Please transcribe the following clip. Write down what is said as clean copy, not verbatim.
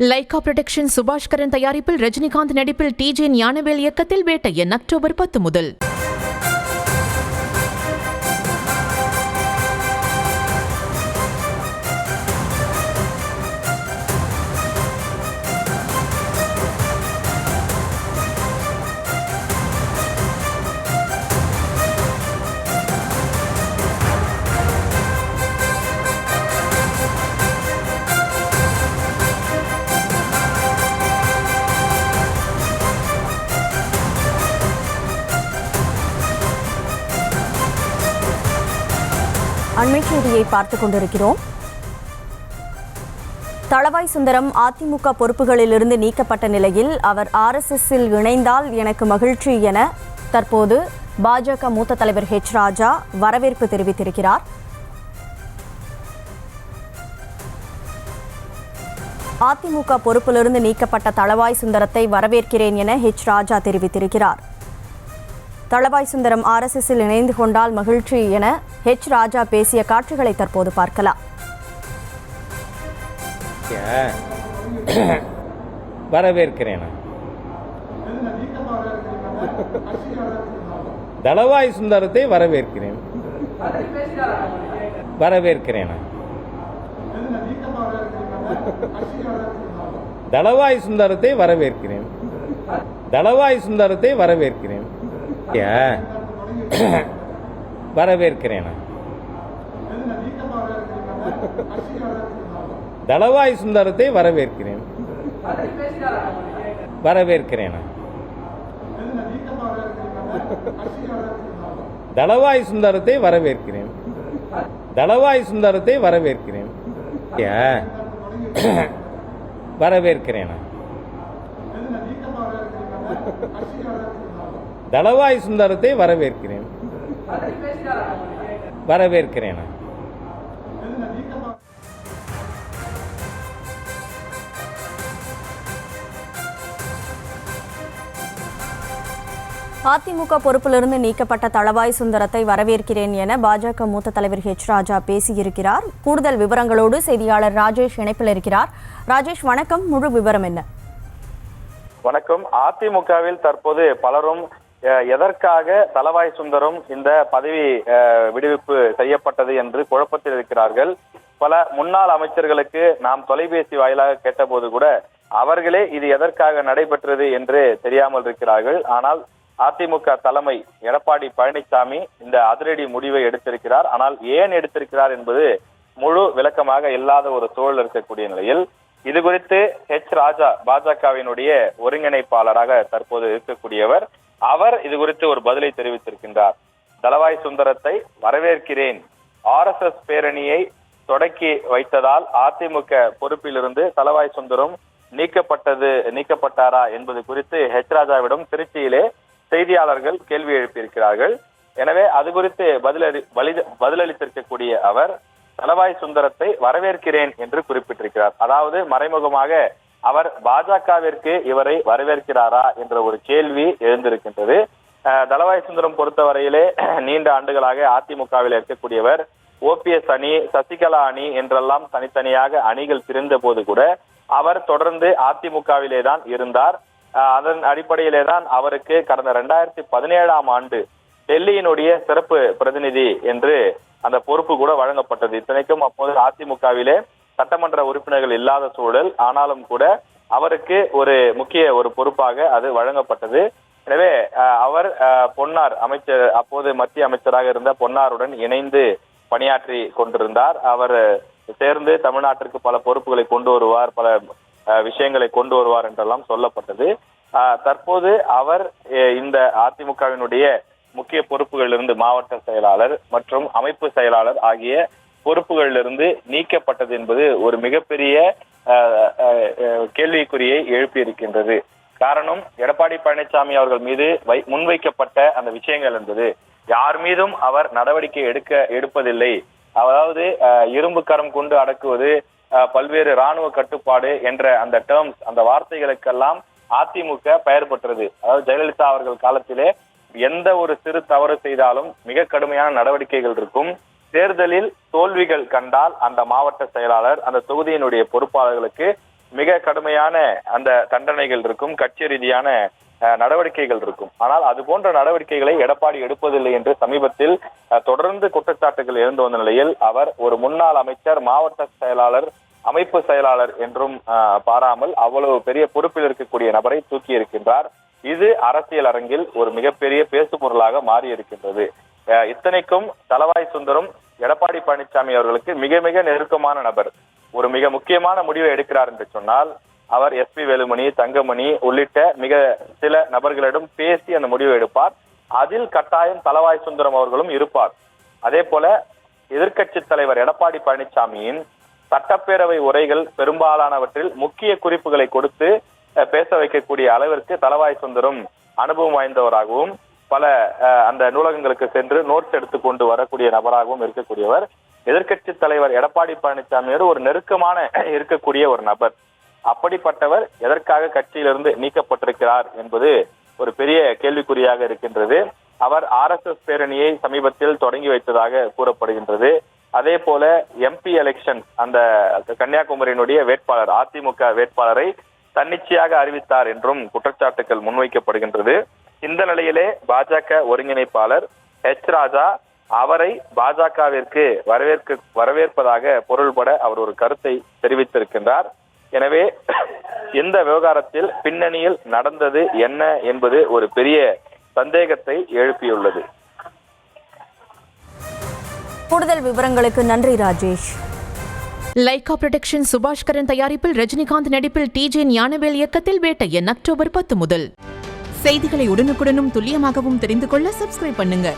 Lyca production Subaskaran தயாரிப்பில் ரஜினிகாந்த் நடிப்பில் DJ Gnanavel இயக்கத்தில் வேட்டையன் அக்டோபர் 10 முதல். அண்மை செய்தியை பார்த்துக் கொண்டிருக்கிறோம். தளவாய் சுந்தரம் அதிமுக பொறுப்புகளிலிருந்து நீக்கப்பட்ட நிலையில் அவர் RSSல் இணைந்தால் எனக்கு மகிழ்ச்சி என தற்போது பாஜக மூத்த தலைவர் ராஜா வரவேற்பு தெரிவித்திருக்கிறார். அதிமுக பொறுப்பிலிருந்து நீக்கப்பட்ட தளவாய் சுந்தரத்தை வரவேற்கிறேன் என ராஜா தெரிவித்திருக்கிறார். தளவாய் சுந்தரம் RSSல் இணைந்து கொண்டால் மகிழ்ச்சி என ராஜா பேசிய காட்சிகளை தற்போது பார்க்கலாம். வரவேற்கிறேன். தளவாய் சுந்தரத்தை வரவேற்கிறேன். வரவேற்கிறேன். தளவாய் சுந்தரத்தை வரவேற்கிறேன். தளவாய் சுந்தரத்தை வரவேற்கிறேன். வரவேற்கிறேன். தளவாய் சுந்தரத்தை வரவேற்கிறேன். வரவேற்கிறேன். தளவாய் சுந்தரத்தை வரவேற்கிறேன். தளவாய் சுந்தரத்தை வரவேற்கிறேன். வரவேற்கிறேன். தளவாய் சுந்தரத்தை வரவேற்கிறேன். வரவேற்கிறேன். அதிமுக பொறுப்பிலிருந்து நீக்கப்பட்ட தளவாய் சுந்தரத்தை வரவேற்கிறேன் என பாஜக மூத்த தலைவர் ராஜா பேசியிருக்கிறார். கூடுதல் விவரங்களோடு செய்தியாளர் ராஜேஷ் இணைப்பில் இருக்கிறார். ராஜேஷ் வணக்கம், முழு விவரம் என்ன? வணக்கம். அதிமுகவில் தற்போது பலரும் எதற்காக தளவாய் சுந்தரம் இந்த பதவி விடுவிப்பு செய்யப்பட்டது என்று குழப்பத்தில் இருக்கிறார்கள். பல முன்னாள் அமைச்சர்களுக்கு நாம் தொலைபேசி வாயிலாக கேட்டபோது கூட அவர்களே இது எதற்காக நடைபெற்றது என்று தெரியாமல் இருக்கிறார்கள். ஆனால் அதிமுக தலைமை எடப்பாடி பழனிசாமி இந்த அதிரடி முடிவை எடுத்திருக்கிறார். ஆனால் ஏன் எடுத்திருக்கிறார் என்பது முழு விளக்கமாக இல்லாத ஒரு சூழல் இருக்கக்கூடிய நிலையில் இது குறித்து ராஜா பாஜகவினுடைய ஒருங்கிணைப்பாளராக தற்போது இருக்கக்கூடியவர், அவர் இது குறித்து ஒரு பதிலை தெரிவித்திருக்கின்றார். தளவாய் சுந்தரத்தை வரவேற்கிறேன். RSS பேரணியை தொடக்கி வைத்ததால் அதிமுக பொறுப்பிலிருந்து தளவாய் சுந்தரம் நீக்கப்பட்டாரா என்பது குறித்து ராஜாவிடம் திருச்சியிலே செய்தியாளர்கள் கேள்வி எழுப்பியிருக்கிறார்கள். எனவே அது குறித்து பதிலளித்திருக்கக்கூடிய அவர் தளவாய் சுந்தரத்தை வரவேற்கிறேன் என்று குறிப்பிட்டிருக்கிறார். அதாவது மறைமுகமாக அவர் பாஜகவிற்கு இவரை வரவேற்கிறாரா என்ற ஒரு கேள்வி எழுந்திருக்கின்றது. தளவாய் சுந்தரம் பொறுத்தவரையிலே நீண்ட ஆண்டுகளாக அதிமுகவில் இருக்கக்கூடியவர். OPS அணி, சசிகலா அணி என்றெல்லாம் தனித்தனியாக அணிகள் பிரிந்த போது கூட அவர் தொடர்ந்து அதிமுகவிலே தான் இருந்தார். அதன் அடிப்படையிலே தான் அவருக்கு கடந்த 2017ஆம் ஆண்டு டெல்லியினுடைய சிறப்பு பிரதிநிதி என்று அந்த பொறுப்பு கூட வழங்கப்பட்டது. இத்தனைக்கும் அப்போது அதிமுகவிலே சட்டமன்ற உறுப்பினர்கள் இல்லாத சூழல், ஆனாலும் கூட அவருக்கு ஒரு முக்கிய ஒரு பொறுப்பாக அது வழங்கப்பட்டது. எனவே அவர் பொன்னார் அமைச்சர், அப்போது மத்திய அமைச்சராக இருந்த பொன்னாருடன் இணைந்து பணியாற்றி கொண்டிருந்தார். அவர் சேர்ந்து தமிழ்நாட்டிற்கு பல பொறுப்புகளை கொண்டு வருவார், பல விஷயங்களை கொண்டு வருவார் என்றெல்லாம் சொல்லப்பட்டது. தற்போது அவர் இந்த அதிமுகவினுடைய முக்கிய பொறுப்புகளிலிருந்து மாவட்ட செயலாளர் மற்றும் அமைப்பு செயலாளர் ஆகிய பொறுப்புகளிலிருந்து நீக்கப்பட்டது என்பது ஒரு மிகப்பெரிய கேள்விக்குறியை எழுப்பியிருக்கின்றது. காரணம், எடப்பாடி பழனிசாமி அவர்கள் மீது முன்வைக்கப்பட்ட அந்த விஷயங்கள் என்பது யார் மீதும் அவர் நடவடிக்கை எடுப்பதில்லை. அதாவது இரும்பு கரம் கொண்டு அடக்குவது, பல்வேறு ராணுவ கட்டுப்பாடு என்ற அந்த டேர்ம்ஸ், அந்த வார்த்தைகளுக்கெல்லாம் அதிமுக பெயர் பெற்றது. அதாவது ஜெயலலிதா அவர்கள் காலத்திலே எந்த ஒரு சிறு தவறு செய்தாலும் மிக கடுமையான நடவடிக்கைகள் இருக்கும். தேர்தலில் தோல்விகள் கண்டால் அந்த மாவட்ட செயலாளர், அந்த தொகுதியினுடைய பொறுப்பாளர்களுக்கு மிக கடுமையான அந்த தண்டனைகள் இருக்கும், கட்சி ரீதியான நடவடிக்கைகள் இருக்கும். ஆனால் அது போன்ற நடவடிக்கைகளை எடப்பாடி எடுப்பதில்லை என்று சமீபத்தில் தொடர்ந்து குற்றச்சாட்டுகள் இருந்து வந்த நிலையில் அவர் ஒரு முன்னாள் அமைச்சர், மாவட்ட செயலாளர், அமைப்பு செயலாளர் என்றும் பாராமல் அவ்வளவு பெரிய பொறுப்பில் இருக்கக்கூடிய நபரை தூக்கி இருக்கின்றார். இது அரசியல் அரங்கில் ஒரு மிகப்பெரிய பேசு பொருளாக மாறி இருக்கின்றது. இத்தனைக்கும் தளவாய் சுந்தரம் எடப்பாடி பழனிசாமி அவர்களுக்கு மிக மிக நெருக்கமான நபர். ஒரு மிக முக்கியமான முடிவை எடுக்கிறார் என்று சொன்னால் அவர் SP வேலுமணி, தங்கமணி உள்ளிட்ட மிக சில நபர்களிடம் பேசி அந்த முடிவை எடுப்பார். அதில் கட்டாயம் தளவாய் சுந்தரம் அவர்களும் இருப்பார். அதே போல எதிர்க்கட்சி தலைவர் எடப்பாடி பழனிசாமியின் சட்டப்பேரவை உரைகள் பெரும்பாலானவற்றில் முக்கிய குறிப்புகளை கொடுத்து பேச வைக்கக்கூடிய அளவிற்கு தளவாய் சுந்தரம் அனுபவம் வாய்ந்தவராகவும் பல அந்த நூலகங்களுக்கு சென்று நோட்ஸ் எடுத்துக்கொண்டு வரக்கூடிய நபராகவும் இருக்கக்கூடியவர். எதிர்க்கட்சி தலைவர் எடப்பாடி பழனிசாமியோடு ஒரு நெருக்கமான இருக்கக்கூடிய ஒரு நபர். அப்படிப்பட்டவர் எதற்காக கட்சியிலிருந்து நீக்கப்பட்டிருக்கிறார் என்பது ஒரு பெரிய கேள்விக்குறியாக இருக்கின்றது. அவர் RSS பேரணியை சமீபத்தில் தொடங்கி வைத்ததாக கூறப்படுகின்றது. அதே போல MP எலெக்ஷன் அந்த கன்னியாகுமரியினுடைய வேட்பாளர், அதிமுக வேட்பாளரை தன்னிச்சையாக அறிவித்தார் என்றும் குற்றச்சாட்டுகள் முன்வைக்கப்படுகின்றது. இந்த நிலையிலே பாஜக ஒருங்கிணைப்பாளர் ராஜா அவரை பாஜகவிற்கு வரவேற்பதாக பொருள்பட அவர் ஒரு கருத்தை தெரிவித்திருக்கின்றார். எனவே இந்த விவகாரத்தில் பின்னணியில் நடந்தது என்ன என்பது ஒரு பெரிய சந்தேகத்தை எழுப்பியுள்ளது. கூடுதல் விவரங்களுக்கு நன்றி ராஜேஷ். லைகா புரொடக்ஷன் சுபாஷ்கரன் தயாரிப்பில் ரஜினிகாந்த் நடிப்பில் TJ ஞானவேல் இயக்கத்தில் வேட்டையன் அக்டோபர் 10 முதல். செய்திகளை உடனுக்குடனும் துல்லியமாகவும் தெரிந்து கொள்ள சப்ஸ்கிரைப் பண்ணுங்க.